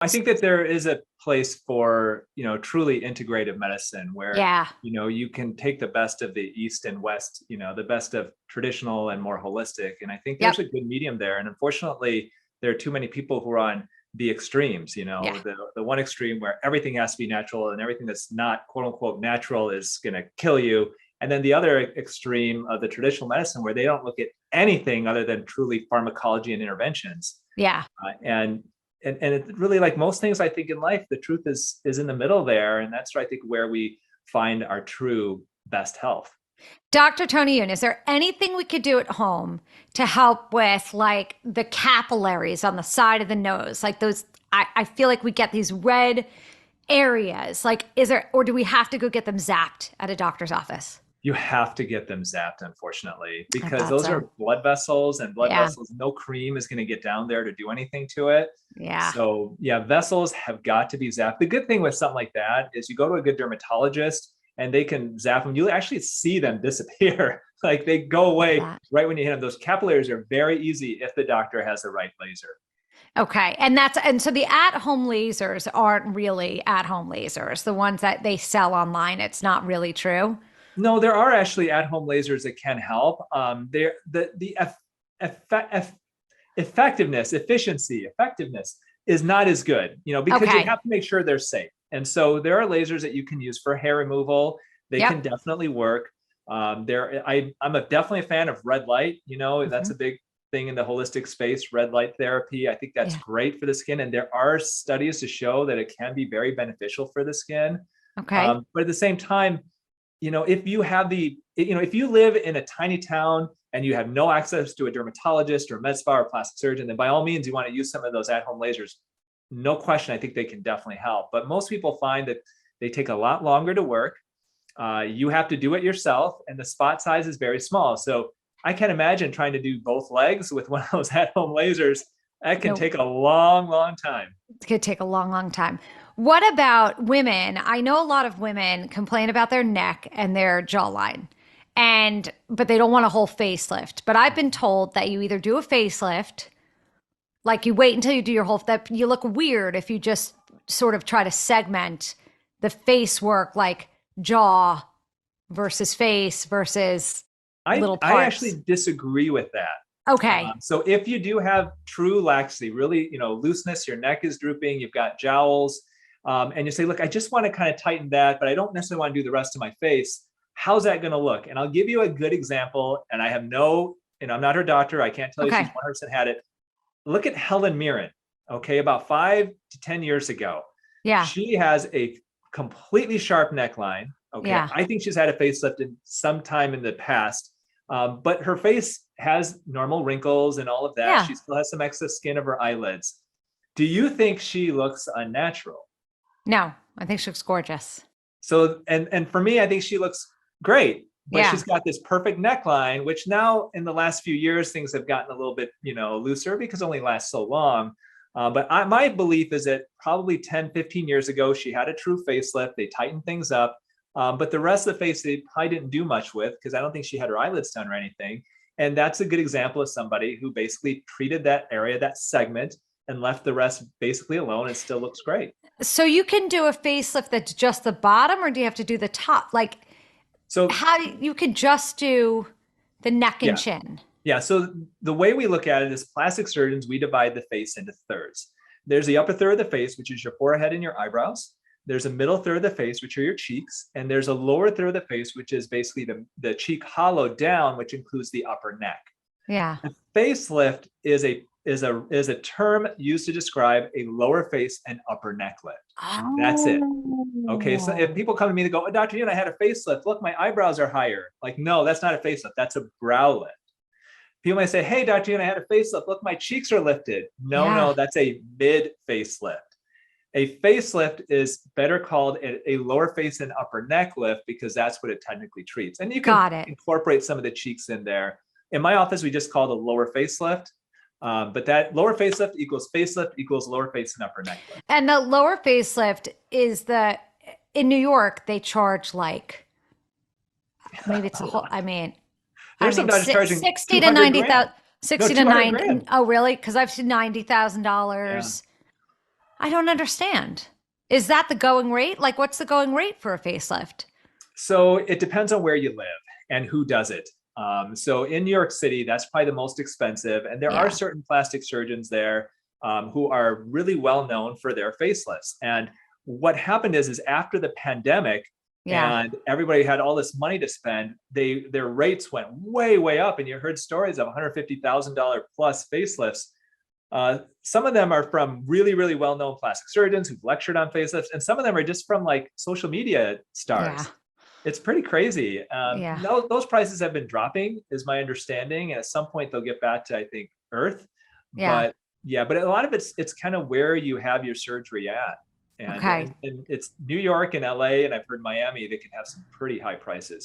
I think that there is a place for, truly integrative medicine where, Yeah. you can take the best of the East and West, the best of traditional and more holistic. And I think Yep. there's a good medium there. And unfortunately, there are too many people who are on the extremes, Yeah. the one extreme where everything has to be natural and everything that's not quote unquote natural is going to kill you. And then the other extreme of the traditional medicine where they don't look at anything other than truly pharmacology and interventions. Yeah. And it really, like most things I think in life, the truth is in the middle there, and that's I think where we find our true best health. Dr. Tony Youn, is there anything we could do at home to help with like the capillaries on the side of the nose? Like those, I feel like we get these red areas. Like, is there, or do we have to go get them zapped at a doctor's office? You have to get them zapped, unfortunately, I because thought those so. are blood vessels, and blood Yeah. vessels, no cream is going to get down there to do anything to it. Yeah. So yeah, vessels have got to be zapped. The good thing with something like that is you go to a good dermatologist and they can zap them. You actually see them disappear. Like they go Love away that. right when you hit them. Those capillaries are very easy if the doctor has the right laser. Okay. And so the at-home lasers aren't really at-home lasers. The ones that they sell online, it's not really true. No, there are actually at-home lasers that can help. They're the eff- effectiveness is not as good, because you Okay. have to make sure they're safe. And so there are lasers that you can use for hair removal. They Yep. can definitely work. I'm definitely a fan of red light. That's Mhm. a big thing in the holistic space, red light therapy. I think that's Yeah. great for the skin. And there are studies to show that it can be very beneficial for the skin. Okay. But at the same time, if you have if you live in a tiny town and you have no access to a dermatologist or a med spa or plastic surgeon, then by all means, you want to use some of those at-home lasers. No question, I think they can definitely help. But most people find that they take a lot longer to work. You have to do it yourself, and the spot size is very small. So I can imagine trying to do both legs with one of those at-home lasers. That can No, take a long, long time. it could take a long, long time. What about women? I know a lot of women complain about their neck and their jawline. And but they don't want a whole facelift. But I've been told that you either do a facelift, like you wait until you do your whole that you look weird if you just sort of try to segment the face work like jaw versus face versus I little I parts. actually disagree with that. Okay. So if you do have true laxity, really, looseness, your neck is drooping, you've got jowls, and you say, look, I just want to kind of tighten that, but I don't necessarily want to do the rest of my face. How's that going to look? And I'll give you a good example. And I have I'm not her doctor. I can't tell you she's Okay. 100% had it. Look at Helen Mirren. Okay, about 5 to 10 years ago, Yeah. she has a completely sharp neckline. Okay, Yeah. I think she's had a facelift in some time in the past, but her face has normal wrinkles and all of that. Yeah. She still has some excess skin of her eyelids. Do you think she looks unnatural? No, I think she looks gorgeous. So, and for me, I think she looks great, but Yeah. she's got this perfect neckline, which now in the last few years, things have gotten a little bit, looser because it only lasts so long. My belief is that probably 10, 15 years ago, she had a true facelift. They tightened things up. But the rest of the face, they probably didn't do much with because I don't think she had her eyelids done or anything. And that's a good example of somebody who basically treated that area, that segment, and left the rest basically alone and still looks great. So you can do a facelift that's just the bottom, or do you have to do the top? Like So, how you could just do the neck and yeah, chin. Yeah, so the way we look at it is plastic surgeons, we divide the face into thirds. There's the upper third of the face, which is your forehead and your eyebrows. There's a middle third of the face, which are your cheeks. And there's a lower third of the face, which is basically the cheek hollow down, which includes the upper neck. Yeah. A facelift is a term used to describe a lower face and upper neck lift. That's it. Okay, so if Oh. people come to me to go, oh, Dr. Youn, I had a facelift. Look, my eyebrows are higher. Like, no, that's not a facelift. That's a brow lift. People might say, hey, Dr. Youn, I had a facelift. Look, my cheeks are lifted. No, Yeah. no, that's a mid facelift. A facelift is better called a lower face and upper neck lift because that's what it technically treats. And you can Got it. incorporate some of the cheeks in there. In my office, we just call it a lower facelift. But that lower facelift equals lower face and upper neck lift. And the lower facelift is the in New York, they charge like maybe it's A a whole lot. I There's some mean doctors charging 60 to 200 90,000, grand. No, 60 to 200 90. grand. Oh, really? Because I've seen Yeah. $90,000. I don't understand. Is that the going rate? Like, what's the going rate for a facelift? So it depends on where you live and who does it. So in New York City, that's probably the most expensive. And there are Yeah. certain plastic surgeons there who are really well known for their facelifts. And what happened is after the pandemic Yeah. and everybody had all this money to spend, their rates went way up. And you heard stories of $150,000 plus facelifts. Some of them are from really well-known plastic surgeons who've lectured on facelifts, and some of them are just from like social media Yeah. stars. It's pretty crazy. Yeah. No, those prices have been dropping, is my understanding, and at some point they'll get back to, I think, Earth. Yeah. But yeah, but a lot of it's kind of where you have your surgery at, and, Okay. and and it's New York and LA, and I've heard Miami. They can have some pretty high prices.